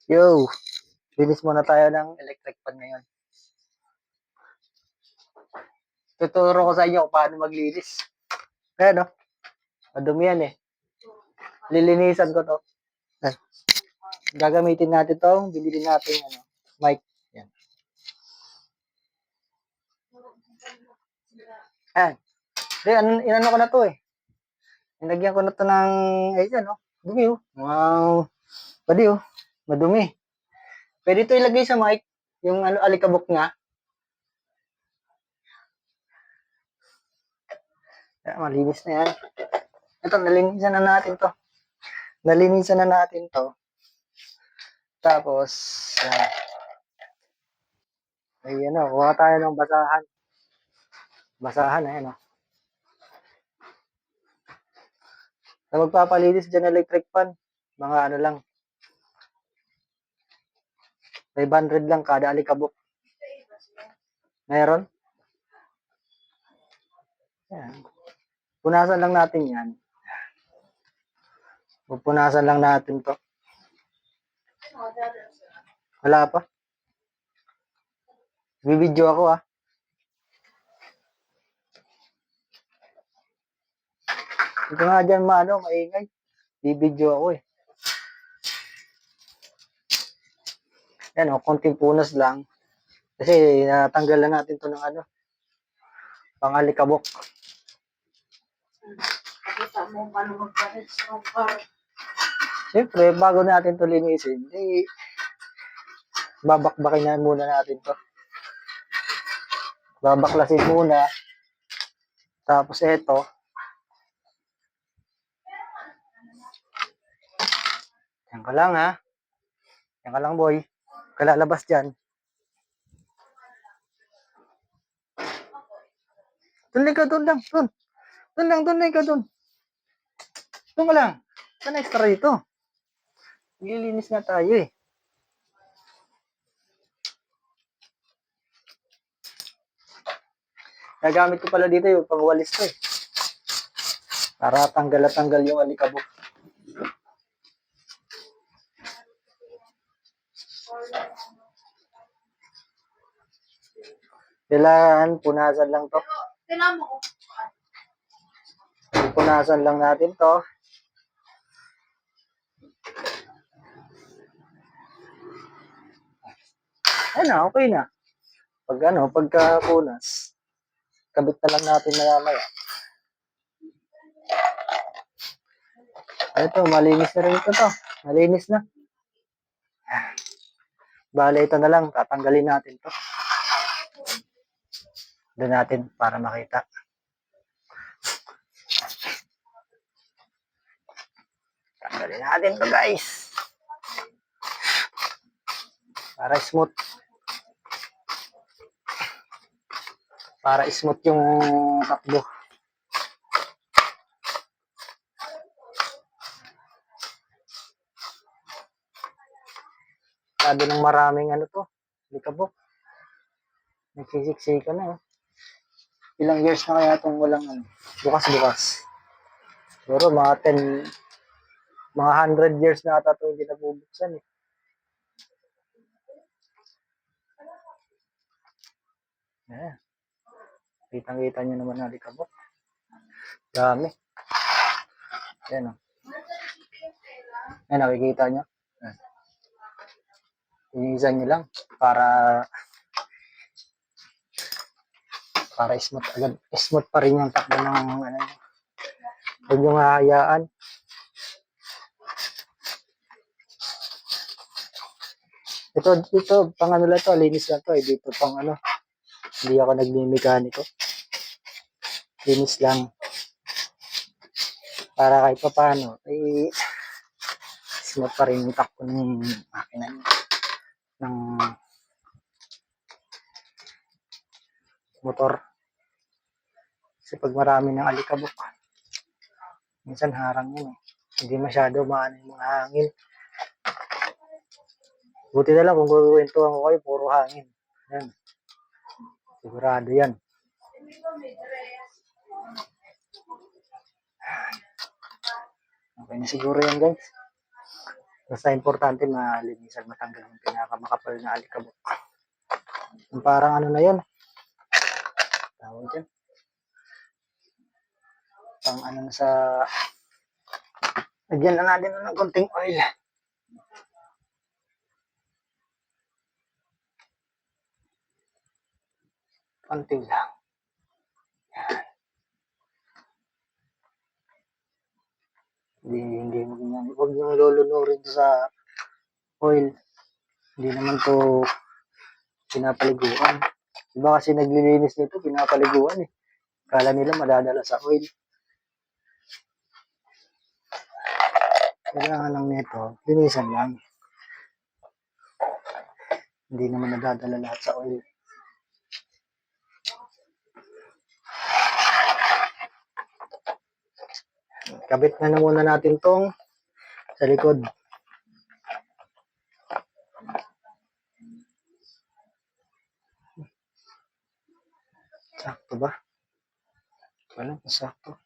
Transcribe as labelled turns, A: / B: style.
A: Yo, linis muna tayo ng electric fan ngayon. Tuturo ko sa inyo kung paano maglinis. Ayan, no? Madumi yan eh. Lilinisan ko to. Ayan. Gagamitin natin to. Bibili natin mic. Yan. Ayan. Inano ko na to eh. Nilagyan ko na to ng, ayan, no? Dumi oh. Wow. Pwede oh. Madumi. Pwede ito ilagay sa mic. Yung alikabok nga. Ayan, malinis na yan. Ito, nalinisan na natin to. Nalinisan na natin to. Tapos, ayan o, kuha tayo ng basahan. Basahan, ayan o. Na magpapalinis dyan electric fan, mga ano lang, 500 lang kada alikabok. Meron? Ayan. Punasan lang natin yan. Pupunasan lang natin to. Wala pa. Bibidyo ako ah. Ito nga dyan maingay. Bibidyo ako eh. Yan o, konting punas lang. Kasi natanggal na natin to ng pangalikabok.
B: Kita mo paano magpa-restore.
A: Siyempre, bago natin to linisin, babakbakin na muna natin to. Babaklasin muna. Tapos eto. Yan ka lang ha. Yan ka lang boy. Kalalabas dyan. Doon ka, doon lang. Doon. Doon ka, doon. Doon ka lang. Saan extra dito? Lilinis na tayo eh. Nagamit ko pala dito yung pangwalis to eh. Para tanggal yung alikabok. Kailangan punasan lang to. Punasan lang natin to. Ayun okay na. Pagka punas, kabit na lang natin maya. Ito, malinis na rin ito to. Malinis na. Bale, ito na lang. Tatanggalin natin to. Doon natin para makita. Tanggalin natin to guys. Para smooth. Para smooth yung takbo. Sabi ng maraming to. Likabok. Nagsisiksika na eh. Ilang years na kaya itong walang bukas-bukas. Siguro mga 100 years na ata ito hindi nabubuksan eh. Ayan. Kitang-kita nyo naman na likabok. Dami. Ayan o. Ayan, nakikita nyo. Inisan nyo lang para smooth agad. Smooth pa rin yung takbo ng huwag yung hahayaan. Ito, pang lang to, linis lang to. Dito pang hindi ako nagmi-mekaniko. Linis lang. Para kahit pa paano, smooth pa rin yung takbo ng makina ng motor. Kasi pag marami ng alikabok, minsan harang yun eh. Hindi masyado maano yung mga hangin. Buti na lang kung gagawintuhan ko kayo, puro hangin. Yan. Sigurado yan. Okay na siguro yan guys. Basta importante malinisan, matanggal yung pinakamakapal na alikabok. Yung parang ano na yun, tawag dyan, pang ano na sa, lagyan na natin ng konting oil. Konti lang. Hindi huwag niyong lulunurin sa oil. Hindi naman to pinapaliguan. Iba kasi naglilinis nito, pinapaliguan eh. Kala nila madadala sa oil. Kailangan lang nito, linisan lang. Hindi naman nadadala lahat sa oil. Kabit na muna natin tong sa likod. Sakto ba? Wala, sakto.